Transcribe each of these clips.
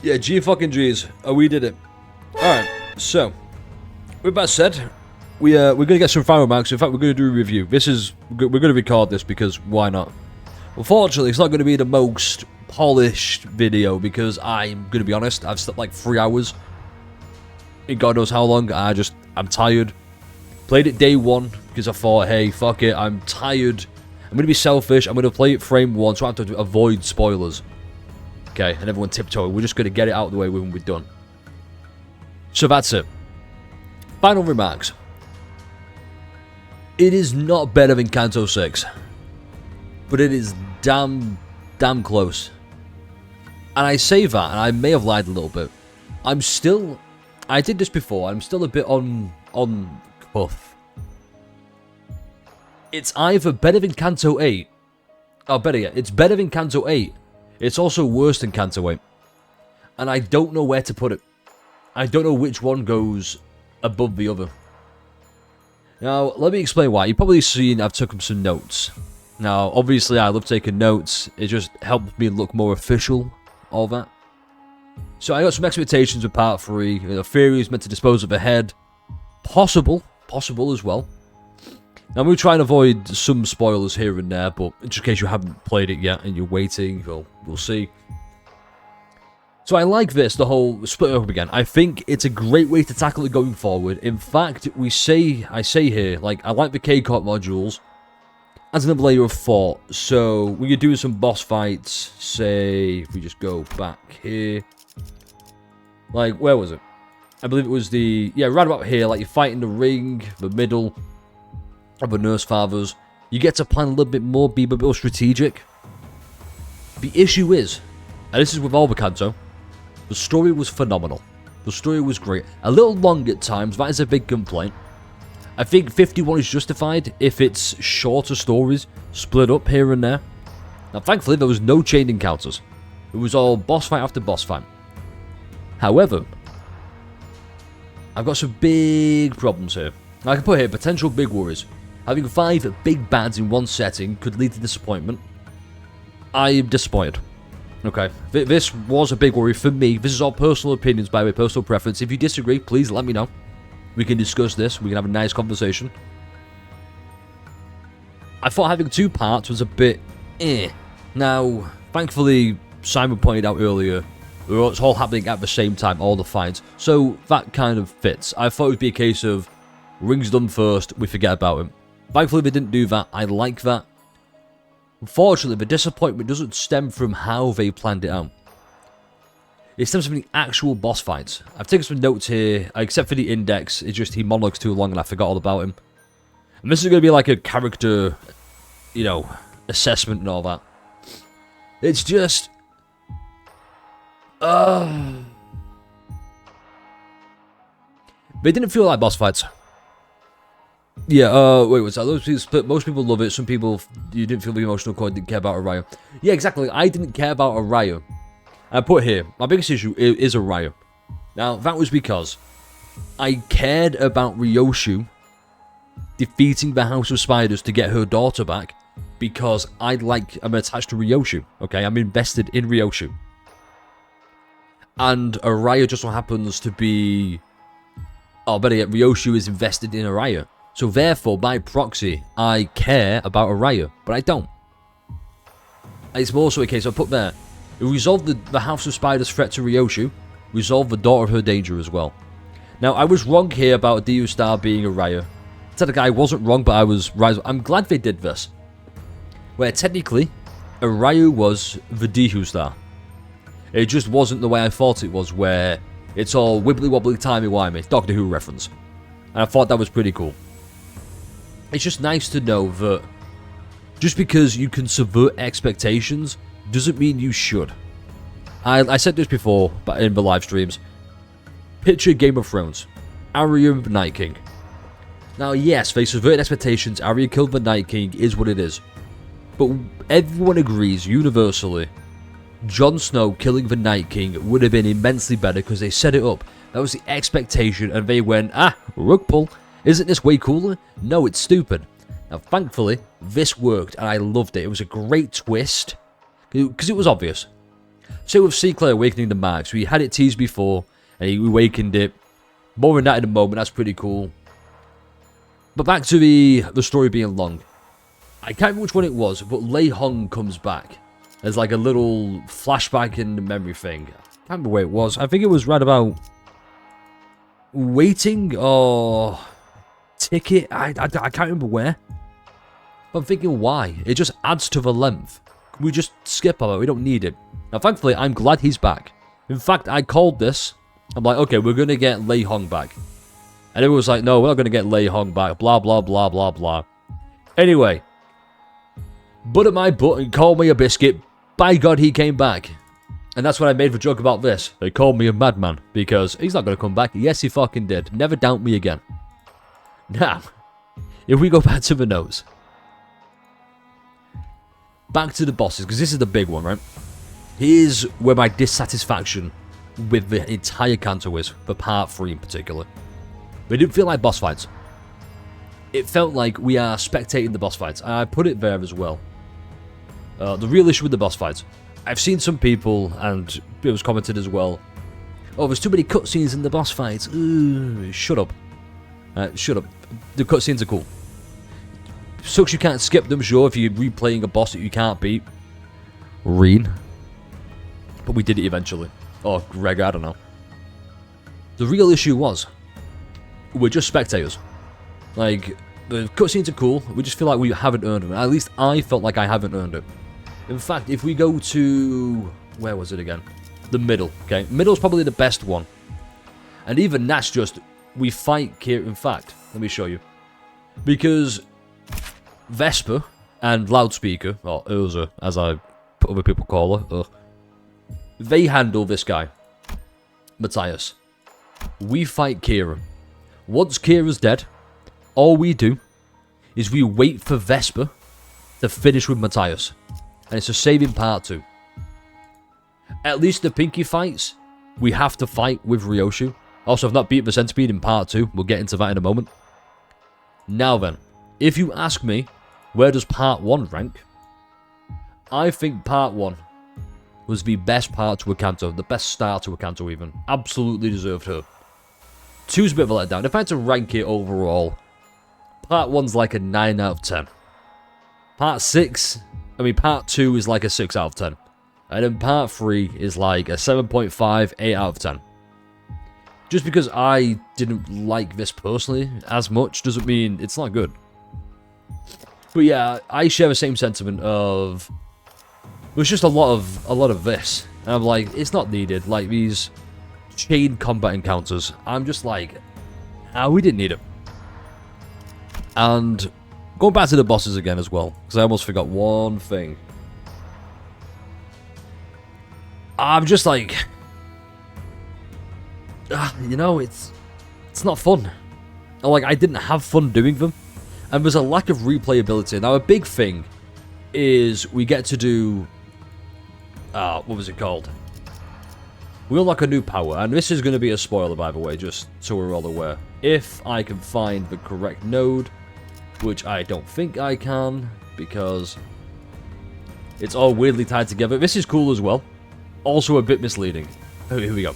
Yeah, G fucking G's. Oh, we did it. Alright, so, with that said, we're going to get some final remarks. In fact, we're going to do a review. We're going to record this because why not? Unfortunately, it's not going to be the most polished video because I'm going to be honest, I've slept like 3 hours. In God knows how long. I'm tired. Played it day one because I thought, hey, fuck it, I'm tired. I'm going to be selfish. I'm going to play it frame one so I have to avoid spoilers. Okay, and everyone tiptoeing. We're just going to get it out of the way when we're done. So that's it. Final remarks. It is not better than Canto 6. But it is damn close. And I say that, and I may have lied a little bit. I did this before, I'm still a bit on cuff. It's either better than Canto 8. Oh, better yet, it's better than Canto 8. It's also worse than Canto 8. And I don't know where to put it. I don't know which one goes above the other. Now, let me explain why. You've probably seen I've taken some notes. Now, obviously, I love taking notes. It just helps me look more official, all that. So, I got some expectations with Part 3. The theory is meant to dispose of a head. Possible as well. Now, I'm going to try and avoid some spoilers here and there, but just in case you haven't played it yet and you're waiting, well, we'll see. So I like this, the whole split up again. I think it's a great way to tackle it going forward. In fact, I say here, like, I like the K-Corp modules as another layer of thought. So when you're doing some boss fights, say, if we just go back here, like, where was it? I believe it was right about here, like you're fighting the ring, the middle of the Nurse Fathers. You get to plan a little bit more, be a bit more strategic. The issue is, and this is with all the Canto, the story was phenomenal. The story was great. A little long at times, that is a big complaint. I think 51 is justified if it's shorter stories, split up here and there. Now, thankfully, there was no chain encounters. It was all boss fight after boss fight. However, I've got some big problems here. Now, I can put here potential big worries. Having 5 big bads in one setting could lead to disappointment. I am disappointed. Okay, this was a big worry for me. This is all personal opinions, by the way, personal preference. If you disagree, please let me know. We can discuss this. We can have a nice conversation. I thought having 2 parts was a bit Now, thankfully, Simon pointed out earlier, it's all happening at the same time, all the fights. So that kind of fits. I thought it would be a case of Ring's done first, we forget about him. Thankfully, they didn't do that. I like that. Unfortunately, the disappointment doesn't stem from how they planned it out. It stems from the actual boss fights. I've taken some notes here, except for the index. It's just he monologues too long and I forgot all about him. And this is going to be like a character, assessment and all that. It's just... They didn't feel like boss fights. Yeah, wait, what's that? Most people love it. Some people, you didn't feel the emotional core, didn't care about Araya. Yeah, exactly. I didn't care about Araya. I put here, my biggest issue is Araya. Now, that was because I cared about Ryoshu defeating the House of Spiders to get her daughter back because I'm attached to Ryoshu, okay? I'm invested in Ryoshu. And Araya just so happens to be... Oh, better yet, Ryoshu is invested in Araya. So therefore, by proxy, I care about Araya, but I don't. It's more so a case I put there. It resolved the House of Spiders threat to Ryoshu, resolved the daughter of her danger as well. Now, I was wrong here about Dio Star being Araya. Technically, I wasn't wrong, but I was right. I'm glad they did this. Where technically, Araya was the Dihu Star. It just wasn't the way I thought it was, where it's all wibbly-wobbly, timey-wimey, Doctor Who reference. And I thought that was pretty cool. It's just nice to know that just because you can subvert expectations doesn't mean you should. I said this before but in the live streams. Picture Game of Thrones. Arya the Night King. Now yes, they subverted expectations, Arya killed the Night King is what it is. But everyone agrees universally Jon Snow killing the Night King would have been immensely better because they set it up. That was the expectation and they went, rug pull. Isn't this way cooler? No, it's stupid. Now, thankfully, this worked and I loved it. It was a great twist because it was obvious. Same with C-Clay awakening the Max. We had it teased before, and he awakened it. More than that in a moment, that's pretty cool. But back to the story being long. I can't remember which one it was, but Lei Hong comes back. There's like a little flashback in the memory thing. I can't remember where it was. I think it was right about waiting or ticket. I can't remember where. But I'm thinking why? It just adds to the length. Can we just skip over it? We don't need it. Now thankfully, I'm glad he's back. In fact, I called this. I'm like, okay, we're going to get Lei Hong back. And everyone was like, no, we're not going to get Lei Hong back. Blah, blah, blah, blah, blah. Anyway. Butter my butt and call me a biscuit. By God, he came back. And that's when I made the joke about this. They called me a madman. Because he's not going to come back. Yes, he fucking did. Never doubt me again. Now, if we go back to the notes. Back to the bosses. Because this is the big one, right? Here's where my dissatisfaction with the entire Canto is. For part 3 in particular. It didn't feel like boss fights. It felt like we are spectating the boss fights. I put it there as well. The real issue with the boss fights. I've seen some people, and it was commented as well. Oh, there's too many cutscenes in the boss fights. Ooh, shut up. Shut up. The cutscenes are cool. Sucks you can't skip them, sure, if you're replaying a boss that you can't beat. Reen. But we did it eventually. Or Greg, I don't know. The real issue was, we're just spectators. Like, the cutscenes are cool, we just feel like we haven't earned them. At least I felt like I haven't earned it. In fact, if we go to... where was it again? The middle, okay? Middle's probably the best one. And even that's just... we fight Kira. In fact, let me show you. Because... Vesper and Loudspeaker, or Urza, as other people call her, they handle this guy. Matthias. We fight Kira. Once Kira's dead, all we do is we wait for Vesper to finish with Matthias. And it's a saving part 2. At least the Pinky fights, we have to fight with Ryoshu. Also, I've not beat the Centipede in part 2. We'll get into that in a moment. Now then, if you ask me, where does part 1 rank? I think part 1 was the best part to a Canto. The best start to a Canto even. Absolutely deserved her. 2's a bit of a letdown. If I had to rank it overall, part 1's like a 9 out of 10. Part 2 is like a 6 out of 10. And then part 3 is like a 7.5, 8 out of 10. Just because I didn't like this personally as much doesn't mean it's not good. But yeah, I share the same sentiment of... there's just a lot of this. And I'm like, it's not needed. Like these chain combat encounters. I'm just like, we didn't need it. And going back to the bosses again as well, because I almost forgot one thing. I'm just like, you know, it's not fun. Or like, I didn't have fun doing them. And there's a lack of replayability. Now, a big thing is we get to do, what was it called? We unlock a new power, and this is going to be a spoiler, by the way, just so we're all aware. If I can find the correct node, which I don't think I can, because it's all weirdly tied together. This is cool as well. Also a bit misleading. Oh, here we go.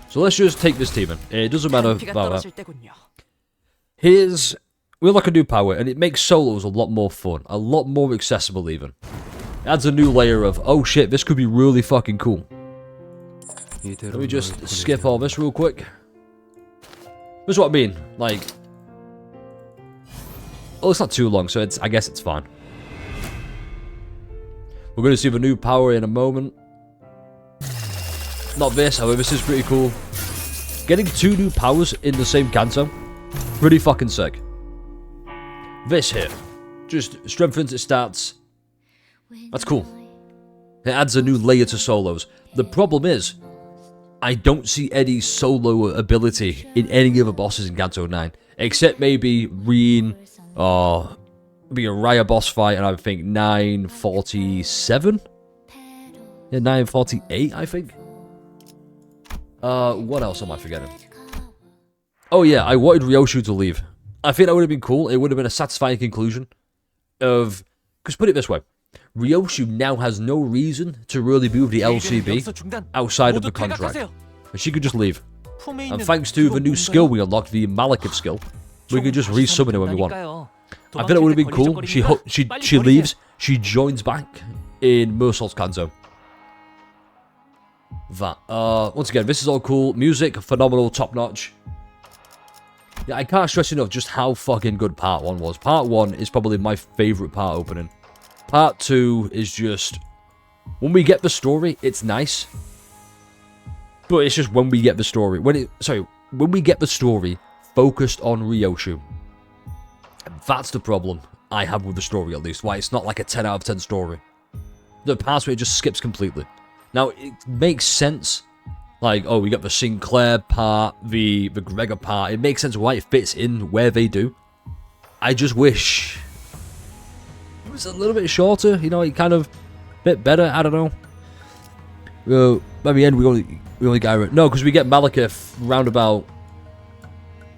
So let's just take this team in. It doesn't matter about that. We unlock a new power, and it makes solos a lot more fun. A lot more accessible, even. It adds a new layer of, oh shit, this could be really fucking cool. Let me just skip all this real quick. This is what I mean. Like, well, it's not too long, so I guess it's fine. We're going to see the new power in a moment. Not this, however, this is pretty cool. Getting 2 new powers in the same Canto, pretty fucking sick. This here, just strengthens its stats. That's cool. It adds a new layer to solos. The problem is, I don't see any solo ability in any of the bosses in Canto 9. Except maybe Reen, or maybe a Raya boss fight, and I think 947? Yeah, 948, I think. What else am I forgetting? Oh yeah, I wanted Ryoshu to leave. I think that would have been cool. It would have been a satisfying conclusion of... because put it this way. Ryoshu now has no reason to really move the LCB outside of the contract. And she could just leave. And thanks to the new skill we unlocked, the Malekith skill, we could just resummon her when we want. I think it would have been cool. She leaves, she joins back in Mersault's Canto. That. Once again, this is all cool. Music, phenomenal, top notch. Yeah, I can't stress enough just how fucking good part 1 was. Part 1 is probably my favourite part opening. Part 2 is just... when we get the story, it's nice. But it's just when we get the story. When we get the story focused on Ryoshu. That's the problem I have with the story, at least. Why it's not like a 10 out of 10 story. The parts where it just skips completely. Now, it makes sense. Like, oh, we got the Sinclair part, the Gregor part. It makes sense why it fits in where they do. I just wish it was a little bit shorter. You know, it kind of a bit better. I don't know. Well, by the end, we only got... no, because we get Malekith roundabout...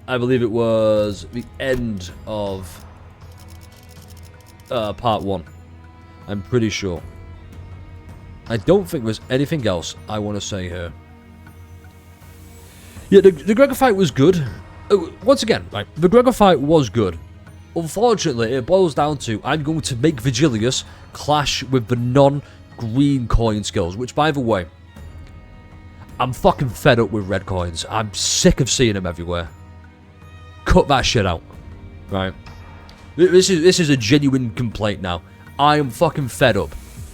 I believe it was the end of part 1. I'm pretty sure. I don't think there's anything else I want to say here. Yeah, the Gregor fight was good. Once again, right, the Gregor fight was good. Unfortunately, it boils down to I'm going to make Vigilius clash with the non-green coin skills, which, by the way, I'm fucking fed up with red coins. I'm sick of seeing them everywhere. Cut that shit out, right? This is a genuine complaint now. I am fucking fed up.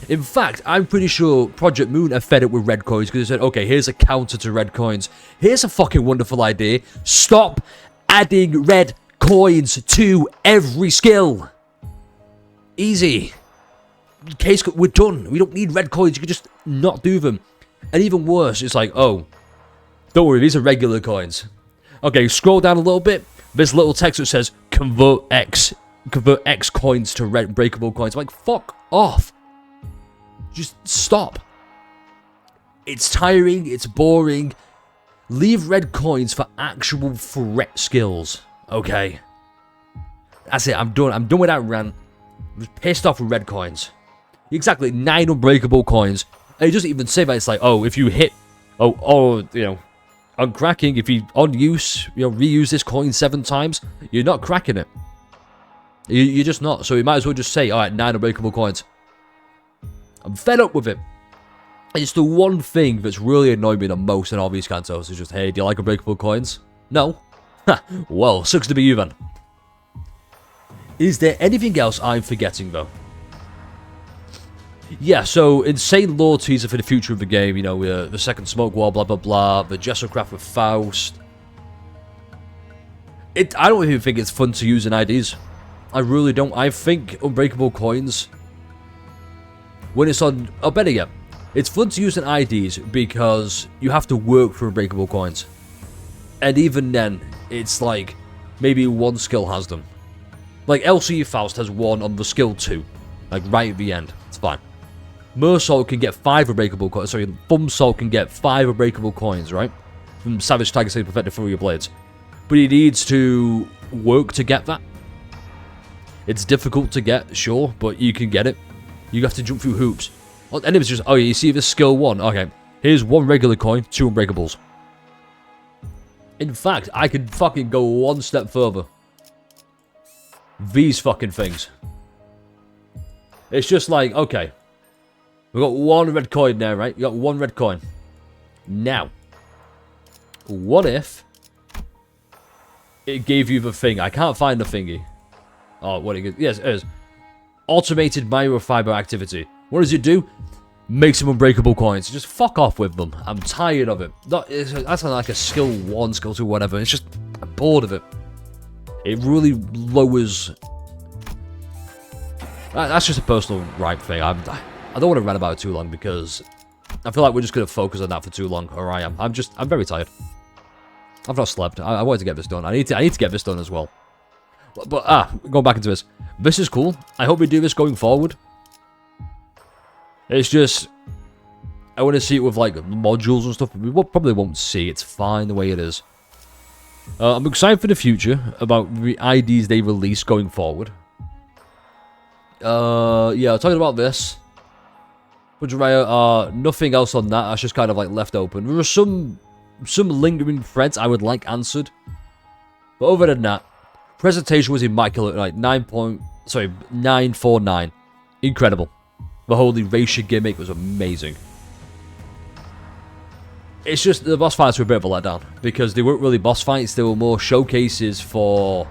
In fact, I'm pretty sure Project Moon are fed up with red coins because they said, okay, here's a counter to red coins. Here's a fucking wonderful idea. Stop adding red coins to every skill. Easy. Case, we're done. We don't need red coins. You can just not do them. And even worse, it's like, oh, don't worry, these are regular coins. Okay, scroll down a little bit. This little text that says, convert X coins to red breakable coins. I'm like, fuck off. Just stop. It's tiring. It's boring. Leave red coins for actual threat skills. Okay. That's it. I'm done. I'm done with that rant. I'm just pissed off with red coins. Exactly. 9 unbreakable coins. And it doesn't even say that. It's like, oh, if you hit... Oh, you know... on cracking, if you on use, you know, reuse this coin 7 times, you're not cracking it. You're just not. So you might as well just say, alright, 9 unbreakable coins. I'm fed up with it. It's the one thing that's really annoyed me the most in all these Cantos. Is just, hey, do you like unbreakable coins? No? Ha, well, sucks to be you then. Is there anything else I'm forgetting though? Yeah, so insane lore teaser for the future of the game, you know, the second smoke wall, blah blah blah, the Jesselcraft with Faust. I don't even think it's fun to use in IDs. I really don't. I think unbreakable coins, when it's on, or better yet, it's fun to use in IDs because you have to work for unbreakable coins. And even then, it's like, maybe one skill has them. Like, LCE Faust has one on the skill 2, like right at the end. It's fine. Mersault can get 5 unbreakable coins. Sorry, Thumbsault can get 5 unbreakable coins, right? From Savage Tiger State Perfected Fury Blades. But he needs to work to get that. It's difficult to get, sure, but you can get it. You have to jump through hoops. And it was just, oh yeah, you see this skill 1? Okay, here's 1 regular coin, 2 unbreakables. In fact, I could fucking go one step further. These fucking things. It's just like, okay. We got 1 red coin there, right? You got 1 red coin. Now, what if it gave you the thing? I can't find the thingy. Oh, what it is? Yes, it is. Automated microfiber activity. What does it do? Make some unbreakable coins. Just fuck off with them. I'm tired of it. That's like a skill 1, skill 2, whatever. It's just, I'm bored of it. It really lowers... That's just a personal gripe thing. I don't want to rant about it too long because I feel like we're just going to focus on that for too long, or I am. I'm very tired. I've not slept. I wanted to get this done. I need to get this done as well. But going back into this. This is cool. I hope we do this going forward. It's just, I want to see it with like modules and stuff. We probably won't see. It's fine the way it is. I'm excited for the future about the IDs they release going forward. Yeah, talking about this. Nothing else on that. That's just kind of like left open. There are some lingering threads I would like answered, but other than that, presentation was immaculate. Like 949, incredible. The whole erasure gimmick was amazing. It's just the boss fights were a bit of a letdown because they weren't really boss fights. They were more showcases for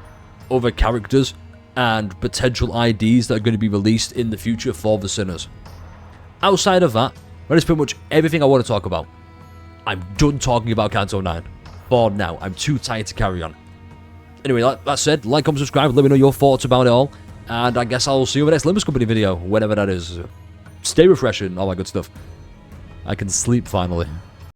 other characters and potential IDs that are going to be released in the future for the Sinners. Outside of that, that is pretty much everything I want to talk about. I'm done talking about Canto 9 for now. I'm too tired to carry on. Anyway, that said, like, comment, subscribe, let me know your thoughts about it all, and I guess I'll see you in the next Limbus Company video, whenever that is. Stay refreshing, all that good stuff. I can sleep finally.